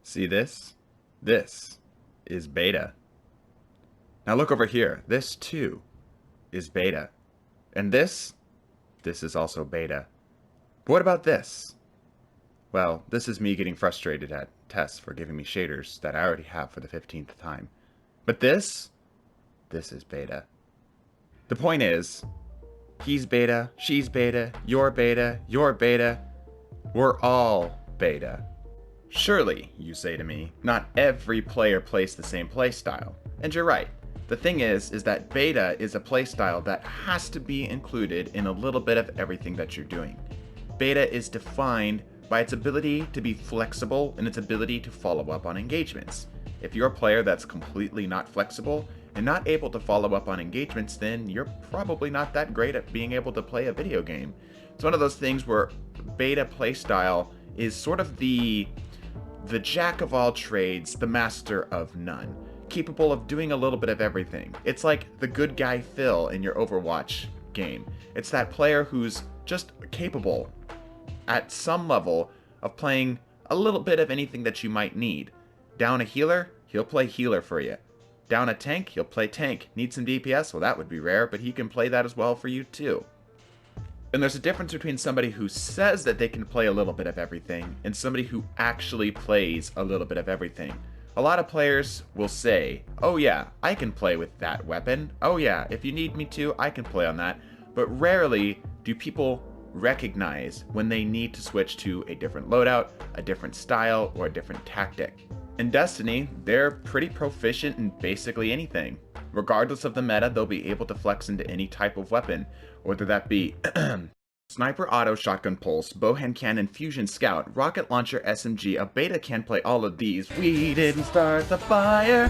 See this? This is beta. Now look over here. This too is beta. And this is also beta. But what about this? Well, this is me getting frustrated at Tess for giving me shaders that I already have for the 15th time. But this is beta. The point is, he's beta, she's beta, you're beta, we're all beta. Surely, you say to me, not every player plays the same playstyle. And you're right. The thing is that beta is a playstyle that has to be included in a little bit of everything that you're doing. Beta is defined by its ability to be flexible and its ability to follow up on engagements. If you're a player that's completely not flexible and not able to follow up on engagements, then you're probably not that great at being able to play a video game. It's one of those things where beta playstyle is sort of the jack of all trades, the master of none, capable of doing a little bit of everything. It's like the good guy Phil in your Overwatch game. It's that player who's just capable at some level of playing a little bit of anything that you might need. Down a healer, he'll play healer for you. Down a tank, he'll play tank. Need some DPS? Well, that would be rare, but he can play that as well for you too. And there's a difference between somebody who says that they can play a little bit of everything and somebody who actually plays a little bit of everything. A lot of players will say, oh yeah, I can play with that weapon. Oh yeah, if you need me to, I can play on that. But rarely do people recognize when they need to switch to a different loadout, a different style, or a different tactic. In Destiny, they're pretty proficient in basically anything. Regardless of the meta, they'll be able to flex into any type of weapon, whether that be Sniper, Auto, Shotgun Pulse, Bowhand Cannon, Fusion Scout, Rocket Launcher, SMG. A beta can play all of these. We didn't start the fire.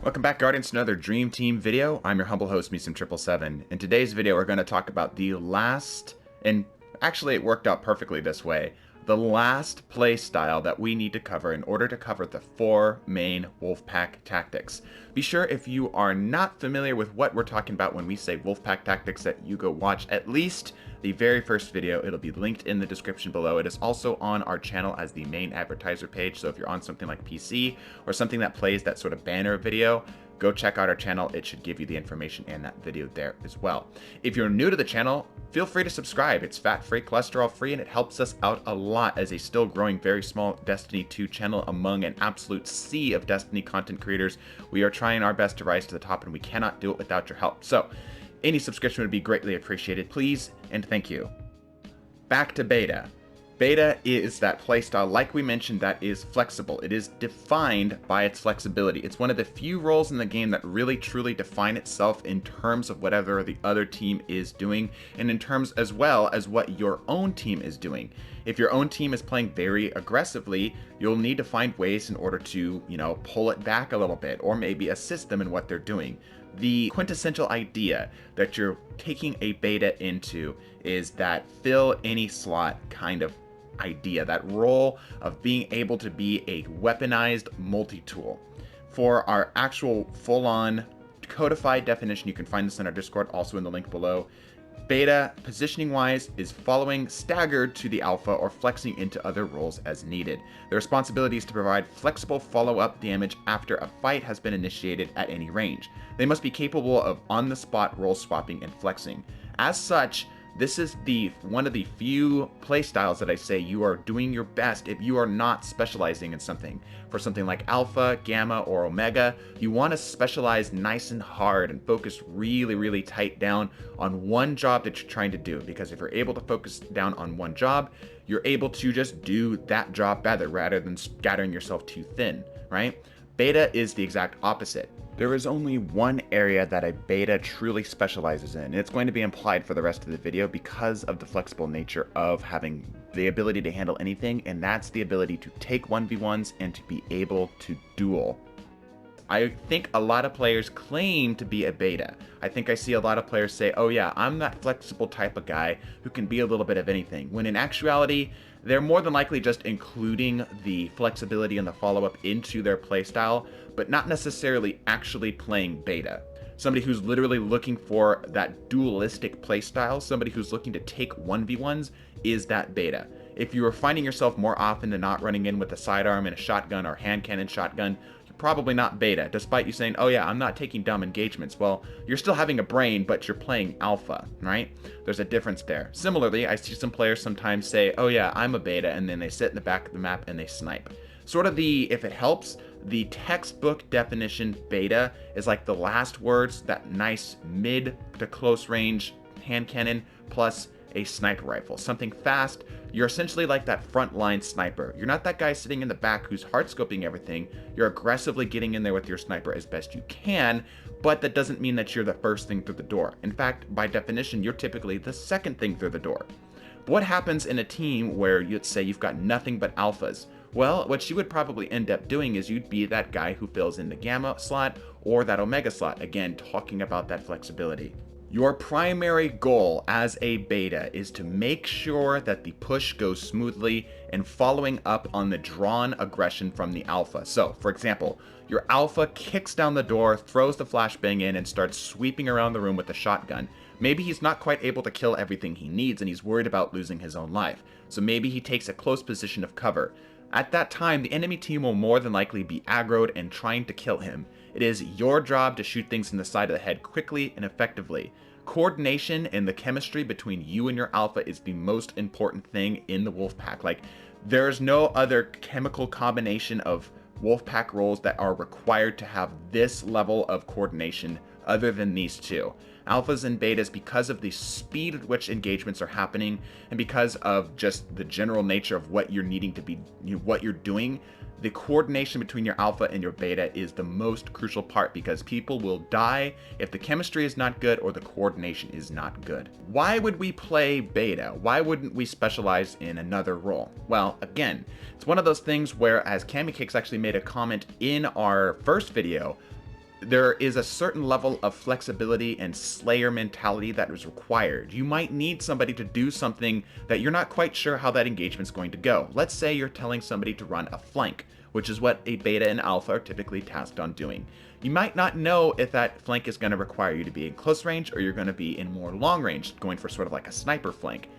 Welcome back, Guardians, to another Dream Team video. I'm your humble host, Meesum777. In today's video, we're going to talk about the last, and actually it worked out perfectly this way, the last play style that we need to cover in order to cover the 4 main Wolfpack tactics. Be sure, if you are not familiar with what we're talking about when we say Wolfpack tactics, that you go watch at least the very first video. It'll be linked in the description below. It is also on our channel as the main advertiser page, so if you're on something like PC or something that plays that sort of banner video, go check out our channel. It should give you the information in that video there as well. If you're new to the channel, feel free to subscribe. It's fat-free, cholesterol-free, and it helps us out a lot as a still growing, very small Destiny 2 channel among an absolute sea of Destiny content creators. We are trying our best to rise to the top, and we cannot do it without your help. So, any subscription would be greatly appreciated. Please and thank you. Back to beta. Beta is that playstyle, like we mentioned, that is flexible. It is defined by its flexibility. It's one of the few roles in the game that really truly define itself in terms of whatever the other team is doing, and in terms as well as what your own team is doing. If your own team is playing very aggressively, you'll need to find ways in order to, pull it back a little bit, or maybe assist them in what they're doing. The quintessential idea that you're taking a beta into is that fill any slot kind of idea, that role of being able to be a weaponized multi-tool. For our actual full-on codified definition, you can find this in our Discord, also in the link below. Beta, positioning-wise, is following staggered to the alpha or flexing into other roles as needed. The responsibility is to provide flexible follow-up damage after a fight has been initiated at any range. They must be capable of on-the-spot role swapping and flexing. As such, this is one of the few playstyles that I say you are doing your best if you are not specializing in something. For something like Alpha, Gamma, or Omega, you want to specialize nice and hard and focus really, really tight down on one job that you're trying to do. Because if you're able to focus down on one job, you're able to just do that job better rather than scattering yourself too thin, right? Beta is the exact opposite. There is only one area that a beta truly specializes in, and it's going to be implied for the rest of the video because of the flexible nature of having the ability to handle anything, and that's the ability to take 1v1s and to be able to duel. I think a lot of players claim to be a beta. I think I see a lot of players say, oh yeah, I'm that flexible type of guy who can be a little bit of anything, when in actuality, they're more than likely just including the flexibility and the follow-up into their playstyle, but not necessarily actually playing beta. somebody who's literally looking for that dualistic playstyle, somebody who's looking to take 1v1s, is that beta. If you are finding yourself more often than not running in with a sidearm and a shotgun or hand cannon shotgun, you're probably not beta, despite you saying, oh yeah, I'm not taking dumb engagements. Well, you're still having a brain, but you're playing alpha, right? There's a difference there. Similarly, I see some players sometimes say, oh yeah, I'm a beta, and then they sit in the back of the map and they snipe. Sort of the, if it helps, the textbook definition beta is like the last words, that nice mid to close range hand cannon plus a sniper rifle, something fast. You're essentially like that frontline sniper. You're not that guy sitting in the back who's hard scoping everything. You're aggressively getting in there with your sniper as best you can, but that doesn't mean that you're the first thing through the door. In fact, by definition, you're typically the second thing through the door. But what happens in a team where you'd say you've got nothing but alphas? Well, what you would probably end up doing is you'd be that guy who fills in the gamma slot or that omega slot, again, talking about that flexibility. Your primary goal as a beta is to make sure that the push goes smoothly and following up on the drawn aggression from the alpha. So, for example, your alpha kicks down the door, throws the flashbang in, and starts sweeping around the room with a shotgun. Maybe he's not quite able to kill everything he needs and he's worried about losing his own life. So maybe he takes a close position of cover. At that time, the enemy team will more than likely be aggroed and trying to kill him. It is your job to shoot things in the side of the head quickly and effectively. Coordination and the chemistry between you and your alpha is the most important thing in the Wolfpack. Like, there's no other chemical combination of Wolfpack roles that are required to have this level of coordination other than these two. Alphas and betas, because of the speed at which engagements are happening and because of just the general nature of what you're needing to be, what you're doing, the coordination between your alpha and your beta is the most crucial part, because people will die if the chemistry is not good or the coordination is not good. Why would we play beta? Why wouldn't we specialize in another role? Well, again, it's one of those things where, as CammyCakes actually made a comment in our first video, there is a certain level of flexibility and slayer mentality that is required. You might need somebody to do something that you're not quite sure how that engagement's going to go. Let's say you're telling somebody to run a flank, which is what a beta and alpha are typically tasked on doing. You might not know if that flank is going to require you to be in close range or you're going to be in more long range, going for sort of like a sniper flank.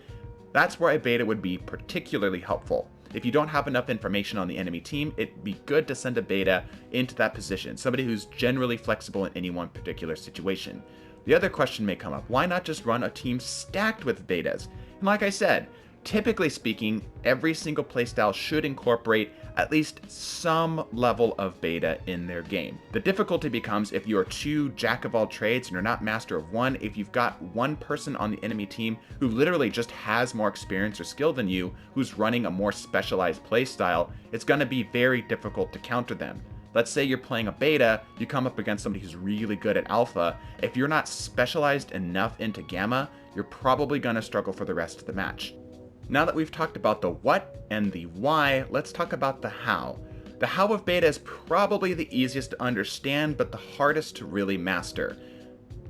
That's where a beta would be particularly helpful. If you don't have enough information on the enemy team, it'd be good to send a beta into that position, somebody who's generally flexible in any one particular situation. The other question may come up, why not just run a team stacked with betas? And like I said, typically speaking, every single playstyle should incorporate at least some level of beta in their game. The difficulty becomes if you are too jack of all trades and you're not master of one. If you've got one person on the enemy team who literally just has more experience or skill than you, who's running a more specialized playstyle, it's going to be very difficult to counter them. Let's say you're playing a beta, you come up against somebody who's really good at alpha. If you're not specialized enough into gamma, you're probably going to struggle for the rest of the match. Now that we've talked about the what and the why, let's talk about the how. The how of beta is probably the easiest to understand, but the hardest to really master.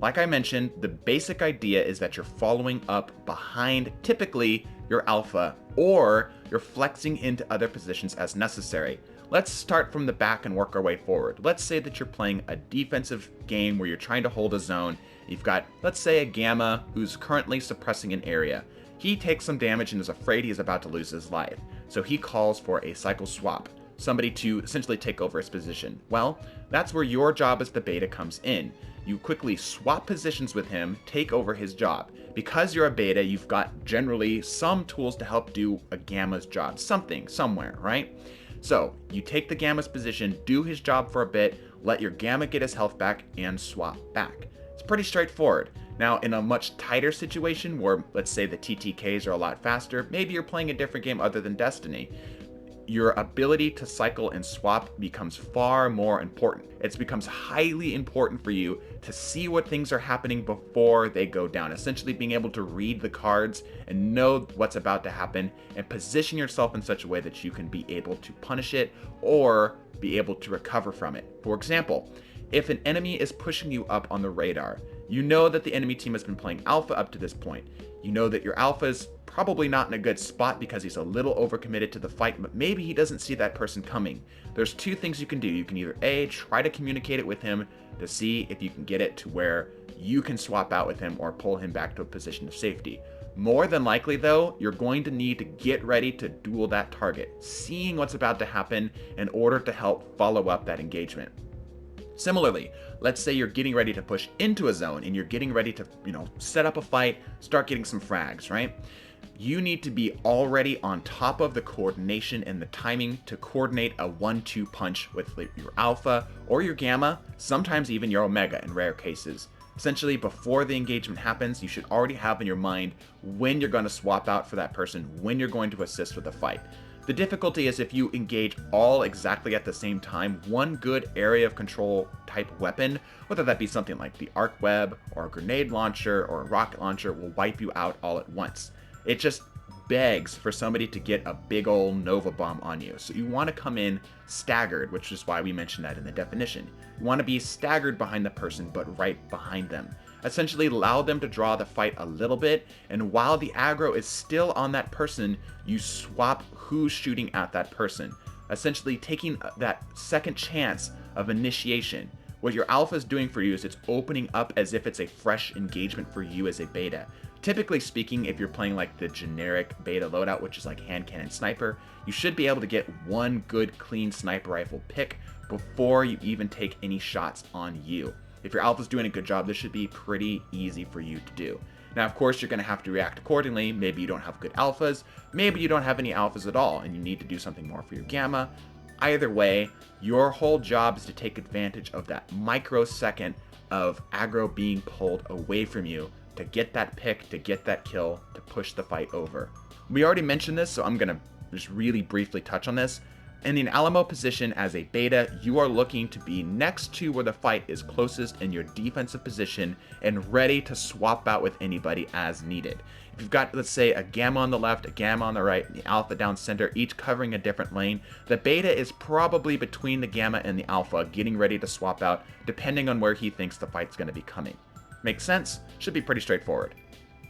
Like I mentioned, the basic idea is that you're following up behind typically your alpha, or you're flexing into other positions as necessary. Let's start from the back and work our way forward. Let's say that you're playing a defensive game where you're trying to hold a zone. You've got, let's say, a gamma who's currently suppressing an area. He takes some damage and is afraid he's about to lose his life, so he calls for a cycle swap, somebody to essentially take over his position. Well, that's where your job as the beta comes in. You quickly swap positions with him, take over his job. Because you're a beta, you've got generally some tools to help do a gamma's job, something, somewhere, right? So you take the gamma's position, do his job for a bit, let your gamma get his health back, and swap back. It's pretty straightforward. Now, in a much tighter situation where, let's say, the TTKs are a lot faster, maybe you're playing a different game other than Destiny, your ability to cycle and swap becomes far more important. It becomes highly important for you to see what things are happening before they go down, essentially being able to read the cards and know what's about to happen and position yourself in such a way that you can be able to punish it or be able to recover from it. For example, if an enemy is pushing you up on the radar, You know that the enemy team has been playing alpha up to this point. You know that your alpha is probably not in a good spot because he's a little overcommitted to the fight, but maybe he doesn't see that person coming. There's two things you can do. You can either A, try to communicate it with him to see if you can get it to where you can swap out with him or pull him back to a position of safety. More than likely though, you're going to need to get ready to duel that target, seeing what's about to happen in order to help follow up that engagement. Similarly, let's say you're getting ready to push into a zone and you're getting ready to, set up a fight, start getting some frags, right? You need to be already on top of the coordination and the timing to coordinate a 1-2 punch with your alpha or your gamma, sometimes even your omega in rare cases. Essentially, before the engagement happens, you should already have in your mind when you're going to swap out for that person, when you're going to assist with the fight. The difficulty is if you engage all exactly at the same time, one good area of control type weapon, whether that be something like the arc web or a grenade launcher or a rocket launcher, will wipe you out all at once. It just begs for somebody to get a big old Nova bomb on you. So you want to come in staggered, which is why we mentioned that in the definition. You want to be staggered behind the person, but right behind them. Essentially allow them to draw the fight a little bit, and while the aggro is still on that person, you swap who's shooting at that person. Essentially taking that second chance of initiation. What your alpha is doing for you is it's opening up as if it's a fresh engagement for you as a beta. Typically speaking, if you're playing like the generic beta loadout, which is like hand cannon sniper, you should be able to get one good clean sniper rifle pick before you even take any shots on you. If your alpha's doing a good job, this should be pretty easy for you to do. Now, of course, you're going to have to react accordingly. Maybe you don't have good alphas, maybe you don't have any alphas at all, and you need to do something more for your gamma. Either way, your whole job is to take advantage of that microsecond of aggro being pulled away from you to get that pick, to get that kill, to push the fight over. We already mentioned this, so I'm going to just really briefly touch on this. In an Alamo position as a beta, you are looking to be next to where the fight is closest in your defensive position and ready to swap out with anybody as needed. If you've got, let's say, a gamma on the left, a gamma on the right, and the alpha down center, each covering a different lane, the beta is probably between the gamma and the alpha, getting ready to swap out depending on where he thinks the fight's going to be coming. Makes sense? Should be pretty straightforward.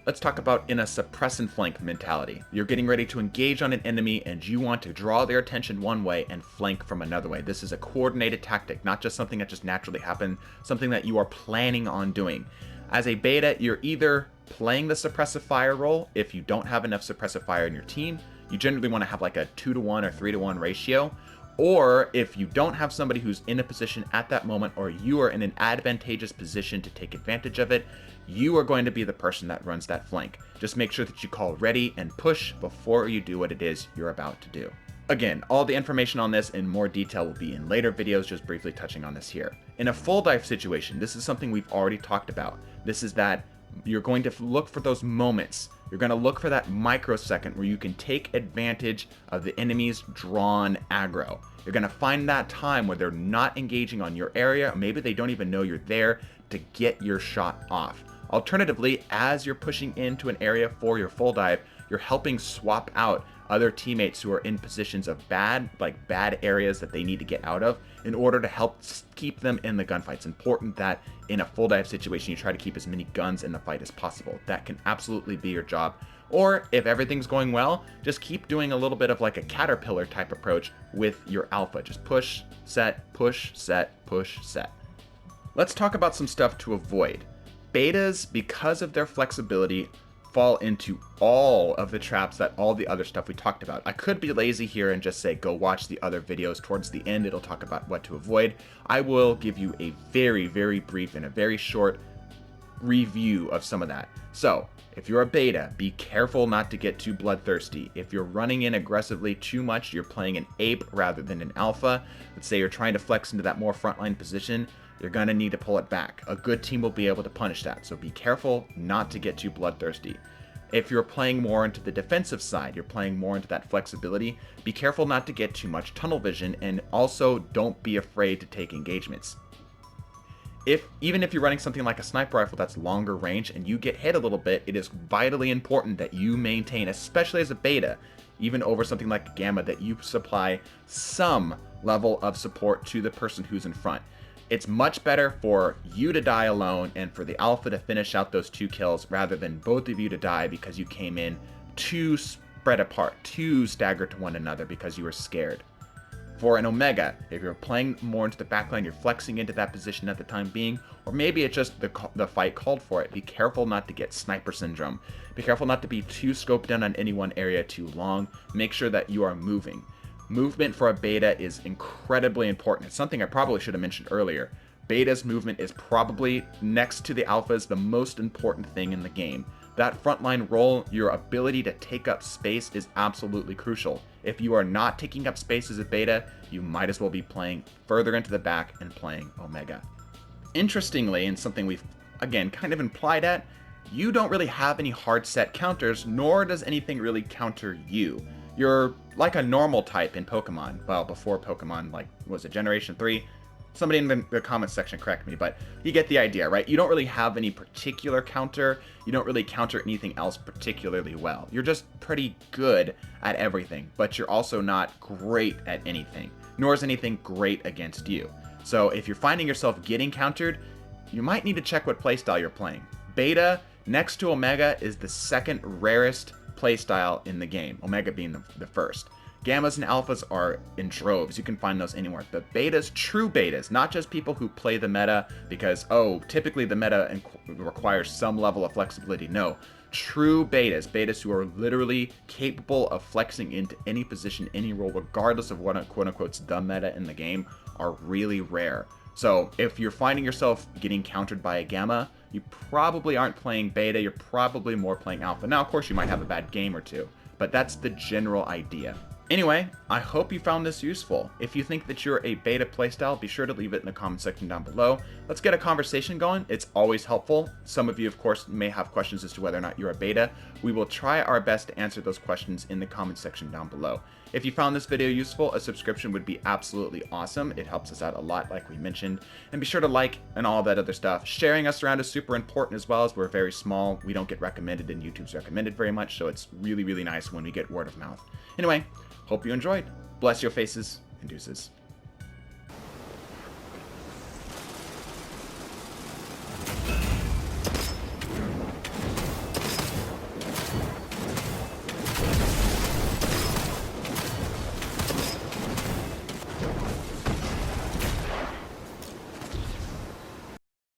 Let's talk about in a suppress and flank mentality. You're getting ready to engage on an enemy and you want to draw their attention one way and flank from another way. This is a coordinated tactic, not just something that just naturally happened, something that you are planning on doing. As a beta, you're either playing the suppressive fire role. If you don't have enough suppressive fire in your team, you generally want to have like a 2-to-1 or 3-to-1 ratio. Or if you don't have somebody who's in a position at that moment, or you are in an advantageous position to take advantage of it, you are going to be the person that runs that flank. Just make sure that you call ready and push before you do what it is you're about to do. Again, all the information on this in more detail will be in later videos, just briefly touching on this here. In a full dive situation, this is something we've already talked about. This is that you're going to look for those moments. You're going to look for that microsecond where you can take advantage of the enemy's drawn aggro. You're going to find that time where they're not engaging on your area, or maybe they don't even know you're there, to get your shot off. Alternatively, as you're pushing into an area for your full dive, you're helping swap out other teammates who are in positions of bad areas that they need to get out of in order to help keep them in the gunfight. It's important that in a full dive situation, you try to keep as many guns in the fight as possible. That can absolutely be your job. Or if everything's going well, just keep doing a little bit of like a caterpillar type approach with your alpha. Just push, set, push, set, push, set. Let's talk about some stuff to avoid. Betas, because of their flexibility, fall into all of the traps that all the other stuff we talked about. I could be lazy here and just say go watch the other videos. Towards the end, it'll talk about what to avoid. I will give you a very, very brief and a very short review of some of that. So, if you're a beta, be careful not to get too bloodthirsty. If you're running in aggressively too much, you're playing an ape rather than an alpha. Let's say you're trying to flex into that more frontline position, you're going to need to pull it back. A good team will be able to punish that, so be careful not to get too bloodthirsty. If you're playing more into the defensive side, you're playing more into that flexibility, be careful not to get too much tunnel vision, and also don't be afraid to take engagements. Even if you're running something like a sniper rifle that's longer range and you get hit a little bit, it is vitally important that you maintain, especially as a beta, even over something like a gamma, that you supply some level of support to the person who's in front. It's much better for you to die alone and for the alpha to finish out those 2 kills rather than both of you to die because you came in too spread apart, too staggered to one another because you were scared. For an Omega, if you're playing more into the backline, you're flexing into that position at the time being, or maybe it's just the fight called for it, be careful not to get sniper syndrome. Be careful not to be too scoped in on any one area too long. Make sure that you are moving. Movement for a beta is incredibly important. It's something I probably should have mentioned earlier. Beta's movement is probably, next to the alphas, the most important thing in the game. That frontline role, your ability to take up space is absolutely crucial. If you are not taking up space as a beta, you might as well be playing further into the back and playing Omega. Interestingly, and something we've, again, kind of implied at, you don't really have any hard set counters, nor does anything really counter you. You're like a normal type in Pokemon. Well, before Pokemon, like, was it Generation 3? Somebody in the comments section correct me, but you get the idea, right? You don't really have any particular counter. You don't really counter anything else particularly well. You're just pretty good at everything, but you're also not great at anything, nor is anything great against you. So if you're finding yourself getting countered, you might need to check what playstyle you're playing. Beta, next to Omega, is the second rarest playstyle in the game, Omega being the first. Gammas and alphas are in droves. You can find those anywhere. The betas, true betas, not just people who play the meta because, oh, typically the meta requires some level of flexibility. No, true betas who are literally capable of flexing into any position, any role, regardless of what quote-unquote's the meta in the game, are really rare. So if you're finding yourself getting countered by a gamma, you probably aren't playing beta, you're probably more playing alpha. Now, of course, you might have a bad game or two, but that's the general idea. Anyway, I hope you found this useful. If you think that you're a beta playstyle, be sure to leave it in the comment section down below. Let's get a conversation going. It's always helpful. Some of you, of course, may have questions as to whether or not you're a beta. We will try our best to answer those questions in the comment section down below. If you found this video useful, a subscription would be absolutely awesome. It helps us out a lot, like we mentioned. And be sure to like and all that other stuff. Sharing us around is super important as well, as we're very small. We don't get recommended and YouTube's recommended very much, so it's really, really nice when we get word of mouth. Anyway, hope you enjoyed. Bless your faces and deuces.